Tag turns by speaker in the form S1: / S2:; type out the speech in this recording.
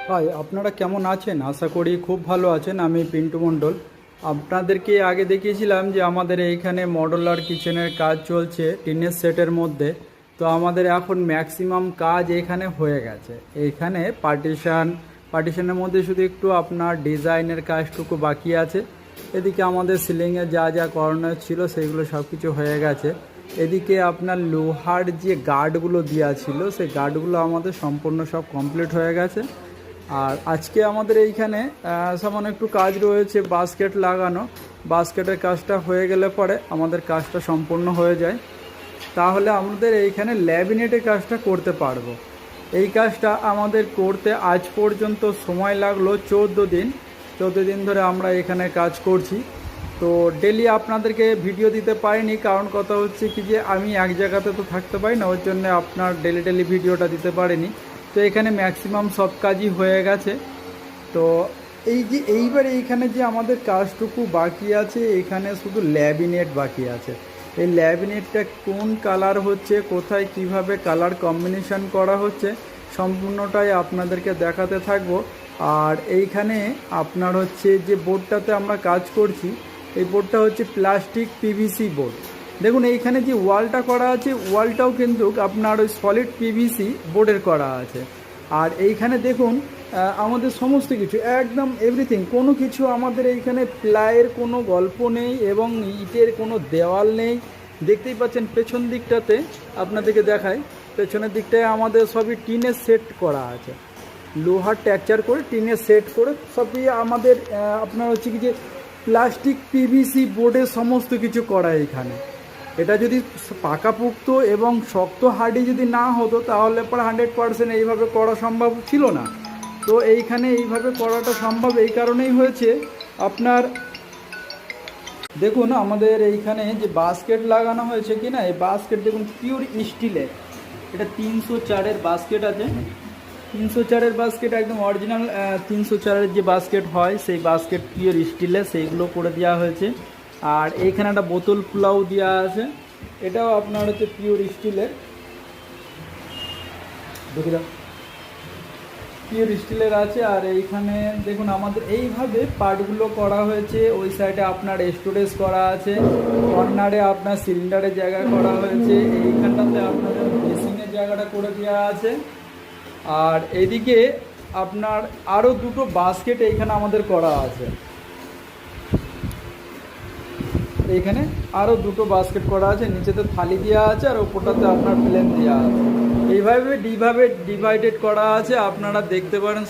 S1: High, আপনারা কেমন আছেন? আশা করি খুব ভালো আছেন। আমি পিন্টু মণ্ডল। আপনাদেরকে আগে দেখিয়েছিলাম যে আমাদের এইখানে মডুলার কিচেনের কাজ চলছে টিনের সেটের মধ্যে। তো আমাদের এখন ম্যাক্সিমাম কাজ এখানে হয়ে গেছে। এইখানে পার্টিশনের মধ্যে শুধু একটু আপনার ডিজাইনের কাজটুকু বাকি আছে। এদিকে আমাদের সিলিংয়ে যা যা করণীয় ছিল সেগুলো সব কিছু হয়ে গেছে। এদিকে আপনার লোহার যে গার্ডগুলো দেওয়া ছিল সেই গার্ডগুলো আমাদের সম্পূর্ণ সব কমপ্লিট হয়ে গেছে। আর আজকে আমাদের এইখানে সামান্য একটু কাজ রয়েছে বাস্কেট লাগানো। বাস্কেটের কাজটা হয়ে গেলে পরে আমাদের কাজটা সম্পূর্ণ হয়ে যায়, তাহলে আমাদের এইখানে ল্যামিনেটের কাজটা করতে পারবো। এই কাজটা আমাদের করতে আজ পর্যন্ত সময় লাগলো 14 দিন। 14 দিন ধরে আমরা এখানে কাজ করছি। তো ডেলি আপনাদেরকে ভিডিও দিতে পারিনি, কারণ কথা হচ্ছে কি যে আমি এক জায়গাতে তো থাকতে পারি না, ওর জন্য আপনার ডেলি ভিডিওটা দিতে পারিনি। তো এখানে ম্যাক্সিমাম সব কাজই হয়ে গেছে। তো এইবার এইখানে যে আমাদের কাজটুকু বাকি আছে, এখানে শুধু ল্যামিনেট বাকি আছে। এই ল্যামিনেটটা কোন কালার হচ্ছে, কোথায় কিভাবে কালার কম্বিনেশন করা হচ্ছে, সম্পূর্ণটাই আপনাদেরকে দেখাতে থাকবো। আর এইখানে আপনার হচ্ছে যে বোর্ডটাতে আমরা কাজ করছি, এই বোর্ডটা হচ্ছে প্লাস্টিক পিভিসি বোর্ড। দেখুন এইখানে যে ওয়ালটা করা আছে, ওয়ালটাও কিন্তু আপনার ওই সলিড পিভিসি বোর্ডের করা আছে। আর এইখানে দেখুন আমাদের সমস্ত কিছু একদম এভরিথিং, কোনো কিছু আমাদের এইখানে প্লাইয়ের কোনো গল্প নেই এবং ইটের কোনো দেওয়াল নেই। দেখতেই পাচ্ছেন পেছন দিকটাতে, আপনাদেরকে দেখাই, পেছনের দিকটায় আমাদের সবই টিনের সেট করা আছে। লোহার টেক্সচার করে টিনের সেট করে সবই আমাদের আপনার হচ্ছে কি যে প্লাস্টিক পিভিসি বোর্ডের সমস্ত কিছু করা এখানে। এটা যদি পাকাপোক্ত এবং শক্ত হার্ডি যদি না হতো তাহলে পর 100% এইভাবে করা সম্ভব ছিল না। তো এইখানে এইভাবে করাটা সম্ভব এই কারণেই হয়েছে। আপনার দেখুন আমাদের এইখানে যে বাস্কেট লাগানো হয়েছে কি না, এই বাস্কেট দেখুন পিওর স্টিলের। এটা 304-এর বাস্কেট আছে। 304-এর বাস্কেট একদম অরিজিনাল 304-এর যে বাস্কেট হয় সেই বাস্কেট পিওর স্টিলে সেইগুলো করে দেওয়া হয়েছে। আর এইখানে একটা বোতল পোলাও দেওয়া আছে, এটাও আপনার হচ্ছে পিওর স্টিলের। দেখে দাও, পিওর স্টিলের আছে। আর এইখানে দেখুন আমাদের এইভাবে পার্টগুলো করা হয়েছে। ওই সাইডে আপনার স্টোরেজ করা আছে, কর্নারে আপনার সিলিন্ডারের জায়গা করা হয়েছে, এইখানটাতে আপনাদের বেসিনের জায়গাটা করে দেওয়া আছে। আর এদিকে আপনার আরও দুটো বাস্কেট এইখানে আমাদের করা আছে। এইখানে আরও দুটো বাস্কেট করা আছে, নিচেতে থালি দেওয়া আছে আর ওপরটাতে আপনার প্লেন দেওয়া আছে। এইভাবে ডিভাইডেড করা আছে, আপনারা দেখতে পারেন।